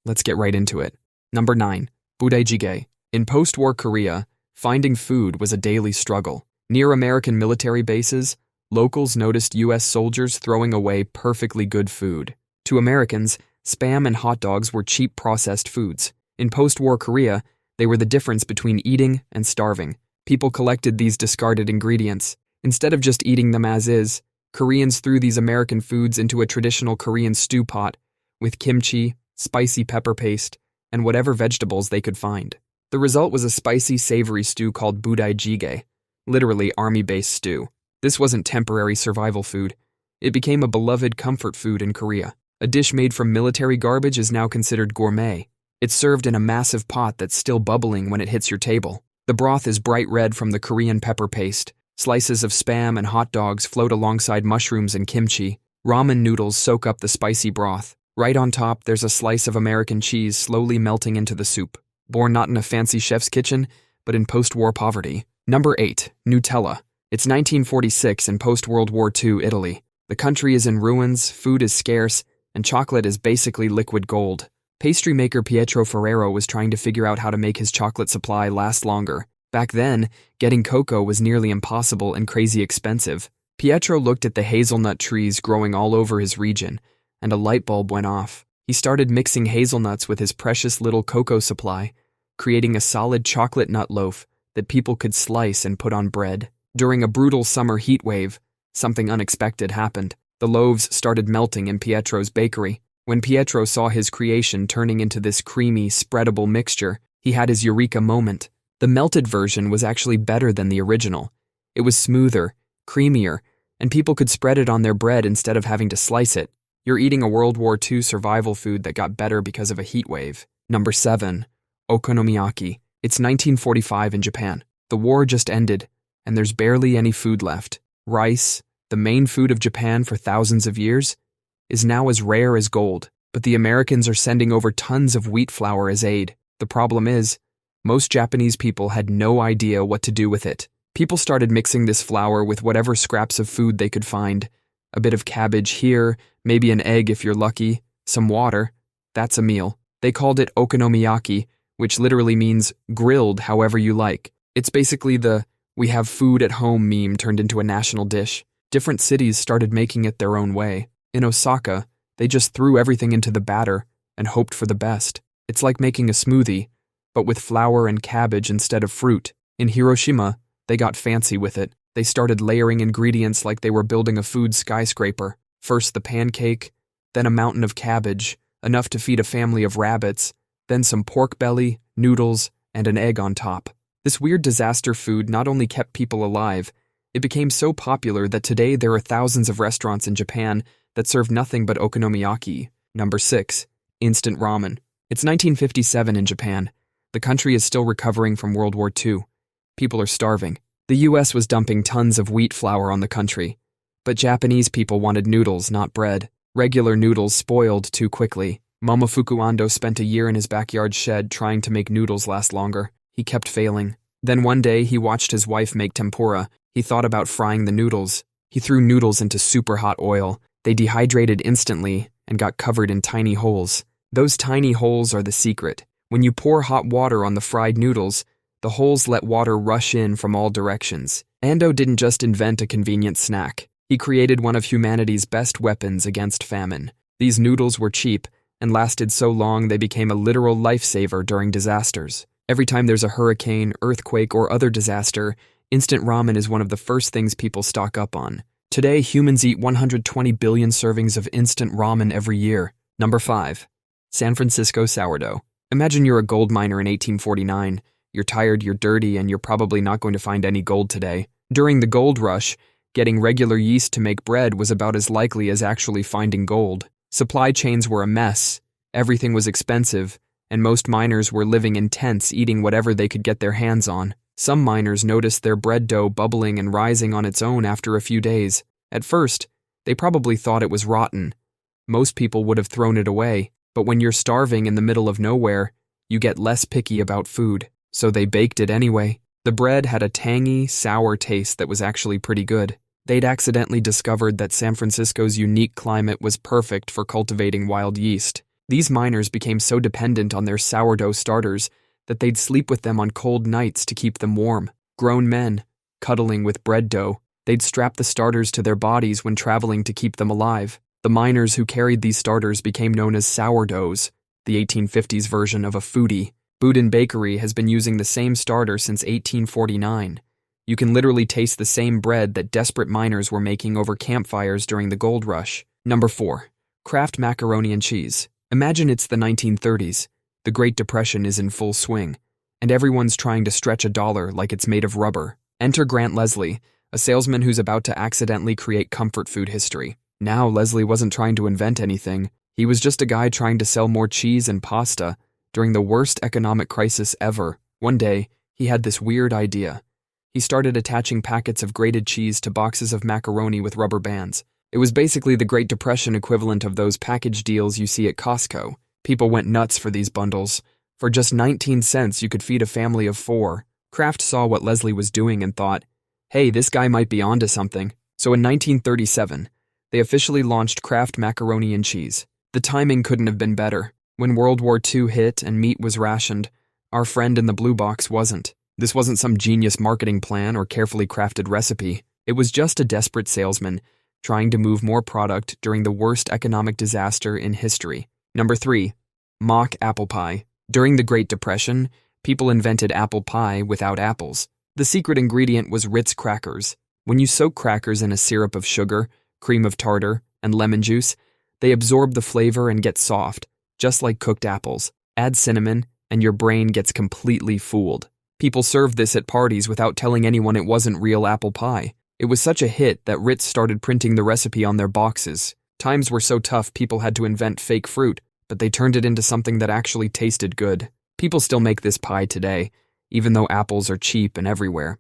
Let's get right into it. Number 9. Budae Jjigae. In post-war Korea, finding food was a daily struggle. Near American military bases, locals noticed U.S. soldiers throwing away perfectly good food. To Americans, Spam and hot dogs were cheap processed foods. In post-war Korea, they were the difference between eating and starving. People collected these discarded ingredients. Instead of just eating them as is, Koreans threw these American foods into a traditional Korean stew pot with kimchi, spicy pepper paste, and whatever vegetables they could find. The result was a spicy, savory stew called Budae Jjigae, literally army-based stew. This wasn't temporary survival food. It became a beloved comfort food in Korea. A dish made from military garbage is now considered gourmet. It's served in a massive pot that's still bubbling when it hits your table. The broth is bright red from the Korean pepper paste. Slices of Spam and hot dogs float alongside mushrooms and kimchi. Ramen noodles soak up the spicy broth. Right on top, there's a slice of American cheese slowly melting into the soup. Born not in a fancy chef's kitchen, but in post-war poverty. Number 8. Nutella. It's 1946 in post-World War II Italy. The country is in ruins, food is scarce, and chocolate is basically liquid gold. Pastry maker Pietro Ferrero was trying to figure out how to make his chocolate supply last longer. Back then, getting cocoa was nearly impossible and crazy expensive. Pietro looked at the hazelnut trees growing all over his region, and a light bulb went off. He started mixing hazelnuts with his precious little cocoa supply, creating a solid chocolate nut loaf that people could slice and put on bread. During a brutal summer heat wave, something unexpected happened. The loaves started melting in Pietro's bakery. When Pietro saw his creation turning into this creamy, spreadable mixture, he had his eureka moment. The melted version was actually better than the original. It was smoother, creamier, and people could spread it on their bread instead of having to slice it. You're eating a World War II survival food that got better because of a heat wave. Number 7. Okonomiyaki. It's 1945 in Japan. The war just ended, and there's barely any food left. Rice, the main food of Japan for thousands of years, is now as rare as gold, but the Americans are sending over tons of wheat flour as aid. The problem is, most Japanese people had no idea what to do with it. People started mixing this flour with whatever scraps of food they could find. A bit of cabbage here, maybe an egg if you're lucky, some water. That's a meal. They called it Okonomiyaki, which literally means grilled however you like. It's basically the "we have food at home" meme turned into a national dish. Different cities started making it their own way. In Osaka, they just threw everything into the batter and hoped for the best. It's like making a smoothie, but with flour and cabbage instead of fruit. In Hiroshima, they got fancy with it. They started layering ingredients like they were building a food skyscraper. First the pancake, then a mountain of cabbage, enough to feed a family of rabbits, then some pork belly, noodles, and an egg on top. This weird disaster food not only kept people alive, it became so popular that today there are thousands of restaurants in Japan that serve nothing but okonomiyaki. Number 6. Instant ramen. It's 1957 in Japan. The country is still recovering from World War II. People are starving. The U.S. was dumping tons of wheat flour on the country. But Japanese people wanted noodles, not bread. Regular noodles spoiled too quickly. Momofuku Ando spent a year in his backyard shed trying to make noodles last longer. He kept failing. Then one day he watched his wife make tempura. He thought about frying the noodles. He threw noodles into super hot oil. They dehydrated instantly and got covered in tiny holes. Those tiny holes are the secret. When you pour hot water on the fried noodles, the holes let water rush in from all directions. Ando didn't just invent a convenient snack. He created one of humanity's best weapons against famine. These noodles were cheap and lasted so long they became a literal lifesaver during disasters. Every time there's a hurricane, earthquake, or other disaster, instant ramen is one of the first things people stock up on. Today, humans eat 120 billion servings of instant ramen every year. Number 5. San Francisco sourdough. Imagine you're a gold miner in 1849. You're tired, you're dirty, and you're probably not going to find any gold today. During the gold rush, getting regular yeast to make bread was about as likely as actually finding gold. Supply chains were a mess, everything was expensive, and most miners were living in tents eating whatever they could get their hands on. Some miners noticed their bread dough bubbling and rising on its own after a few days. At first, they probably thought it was rotten. Most people would have thrown it away, but when you're starving in the middle of nowhere, you get less picky about food. So they baked it anyway. The bread had a tangy, sour taste that was actually pretty good. They'd accidentally discovered that San Francisco's unique climate was perfect for cultivating wild yeast. These miners became so dependent on their sourdough starters that they'd sleep with them on cold nights to keep them warm. Grown men, cuddling with bread dough, they'd strap the starters to their bodies when traveling to keep them alive. The miners who carried these starters became known as sourdoughs, the 1850s version of a foodie. Budae Bakery has been using the same starter since 1849. You can literally taste the same bread that desperate miners were making over campfires during the gold rush. Number 4. Kraft macaroni and cheese. Imagine it's the 1930s. The Great Depression is in full swing, and everyone's trying to stretch a dollar like it's made of rubber. Enter Grant Leslie, a salesman who's about to accidentally create comfort food history. Now, Leslie wasn't trying to invent anything. He was just a guy trying to sell more cheese and pasta during the worst economic crisis ever. One day, he had this weird idea. He started attaching packets of grated cheese to boxes of macaroni with rubber bands. It was basically the Great Depression equivalent of those package deals you see at Costco. People went nuts for these bundles. For just 19 cents, you could feed a family of 4. Kraft saw what Leslie was doing and thought, hey, this guy might be onto something. So in 1937, they officially launched Kraft macaroni and cheese. The timing couldn't have been better. When World War II hit and meat was rationed, our friend in the blue box wasn't. This wasn't some genius marketing plan or carefully crafted recipe. It was just a desperate salesman trying to move more product during the worst economic disaster in history. Number 3. Mock apple pie. During the Great Depression, people invented apple pie without apples. The secret ingredient was Ritz crackers. When you soak crackers in a syrup of sugar, cream of tartar, and lemon juice, they absorb the flavor and get soft, just like cooked apples. Add cinnamon, and your brain gets completely fooled. People served this at parties without telling anyone it wasn't real apple pie. It was such a hit that Ritz started printing the recipe on their boxes. Times were so tough people had to invent fake fruit, but they turned it into something that actually tasted good. People still make this pie today, even though apples are cheap and everywhere.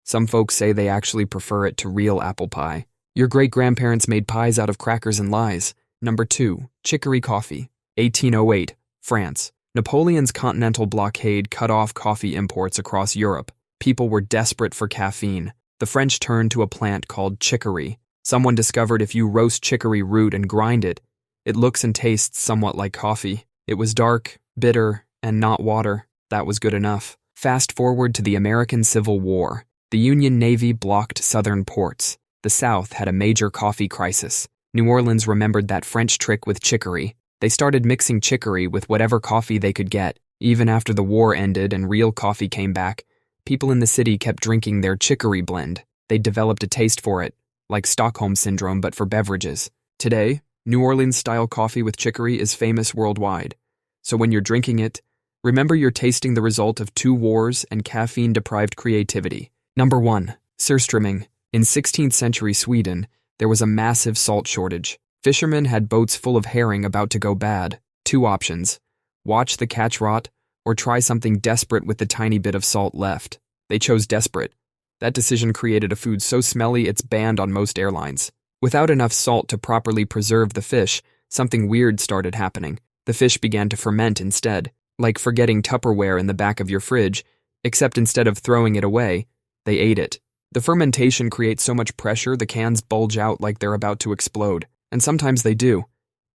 Some folks say they actually prefer it to real apple pie. Your great-grandparents made pies out of crackers and lies. Number 2. Chicory Coffee. 1808, France. Napoleon's continental blockade cut off coffee imports across Europe. People were desperate for caffeine. The French turned to a plant called chicory. Someone discovered if you roast chicory root and grind it, it looks and tastes somewhat like coffee. It was dark, bitter, and not water. That was good enough. Fast forward to the American Civil War. The Union Navy blocked southern ports. The South had a major coffee crisis. New Orleans remembered that French trick with chicory. They started mixing chicory with whatever coffee they could get. Even after the war ended and real coffee came back, people in the city kept drinking their chicory blend. They developed a taste for it, like Stockholm Syndrome but for beverages. Today, New Orleans-style coffee with chicory is famous worldwide. So when you're drinking it, remember you're tasting the result of 2 wars and caffeine-deprived creativity. Number 1. Surströmming. In 16th century Sweden, there was a massive salt shortage. Fishermen had boats full of herring about to go bad. 2 options: watch the catch rot, or try something desperate with the tiny bit of salt left. They chose desperate. That decision created a food so smelly it's banned on most airlines. Without enough salt to properly preserve the fish, something weird started happening. The fish began to ferment instead, like forgetting Tupperware in the back of your fridge, except instead of throwing it away, they ate it. The fermentation creates so much pressure the cans bulge out like they're about to explode. And sometimes they do.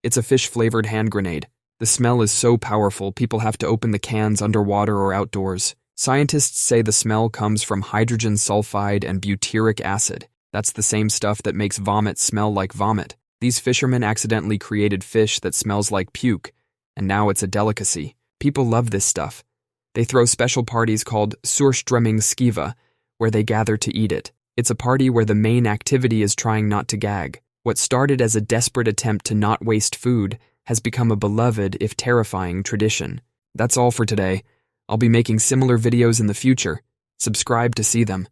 It's a fish-flavored hand grenade. The smell is so powerful people have to open the cans underwater or outdoors. Scientists say the smell comes from hydrogen sulfide and butyric acid. That's the same stuff that makes vomit smell like vomit. These fishermen accidentally created fish that smells like puke, and now it's a delicacy. People love this stuff. They throw special parties called Surströmming skiva, where they gather to eat it. It's a party where the main activity is trying not to gag. What started as a desperate attempt to not waste food has become a beloved, if terrifying, tradition. That's all for today. I'll be making similar videos in the future. Subscribe to see them.